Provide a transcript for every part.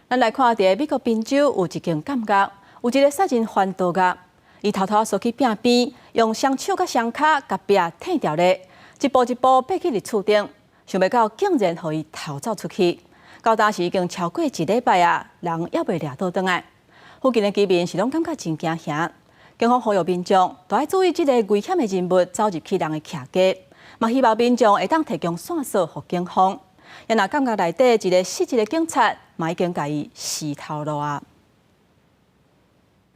咱来看伫美国宾州有一间监狱，有一个杀人犯逃狱，伊偷偷锁去壁边，用双手甲双脚甲壁踢掉咧，一步一步爬去伫厝顶，想袂到竟然互伊逃走出去。到当时已经超过1礼拜啊，人还未掠倒转来。附近的居民是拢感觉真惊吓，警方呼吁民众都要注意这个危险的人物走入去人的徛家，嘛希望民众会当提供线索给警方。也若监狱内底一个失职的警察，嘛已经甲伊死头路啊。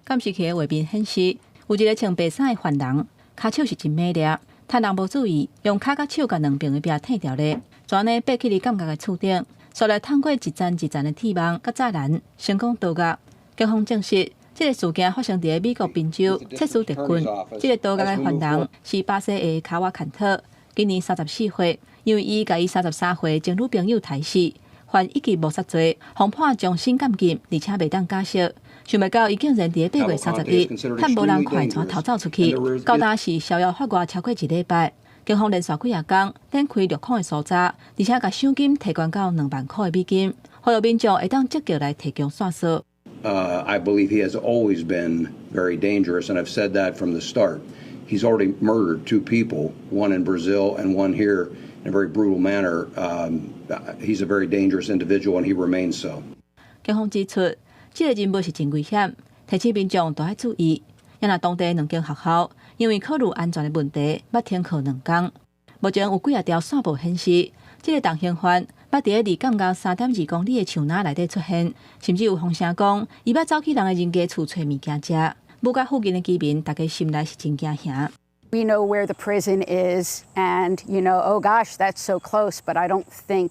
监视器的画面显示，有一个穿白衫的犯人，骹手是真美丽，趁人无注意，用骹甲手甲两边的壁踢掉咧，全呢爬去离监狱的厝顶，顺利通过一层一层的铁网甲栅栏，成功逃狱。警方证实，这个事件发生在美国宾州切斯特郡。这个逃狱的犯人是巴西的卡瓦坎特，今年34岁。因为伊甲伊33岁前女朋友刣死，犯一级谋杀罪，被判终身监禁，而且袂当假释。想袂到伊竟然伫8月30日，趁无人看全逃走出去，到当时逍遥法外超过1礼拜。警方连续几啊天展开落空的搜查，而且甲赏金提悬到2万块的美金，呼吁民众会当积极来提供线索。I believe he has always been very dangerous, and I've said that from the start. He's already murdered 2 people, one in Brazil and one here, in a very brutal manner. He's a very dangerous individual, and he remains so. 警方指出，这个人物是真危险，提醒民众都要注意。也若当地2间学校因为考虑安全的问题，捌停课2天。目前有几啊条线报显示，这个重刑犯捌伫离监狱3.2公里的树林内底出现，甚至有风声讲，伊捌走去人的人家厝找物件食。不过附近的居民，大家心内是真惊吓。We know where the prison is, and oh gosh, that's so close. But I don't think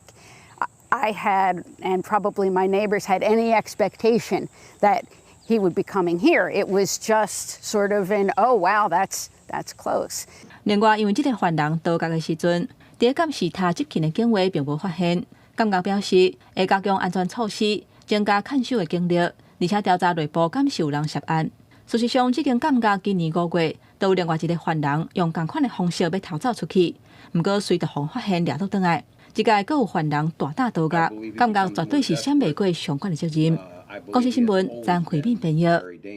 I had, and probably my neighbors had any expectation that he would be coming here. It was just sort of oh wow, that's close. 另外，因为这个犯人逃狱的时阵，伫监视他接近的警卫并无发现，监狱表示会加强安全措施，增加看守的警力，而且调查内部敢是有人涉案。事实上，这间监狱今年5月，都有另外一个犯人用同款的方式要逃走出去，不过随特方发现掠倒转来。这届阁有犯人大胆逃狱，监狱绝对是闪袂过相关的责任。公司新闻，张惠敏编译。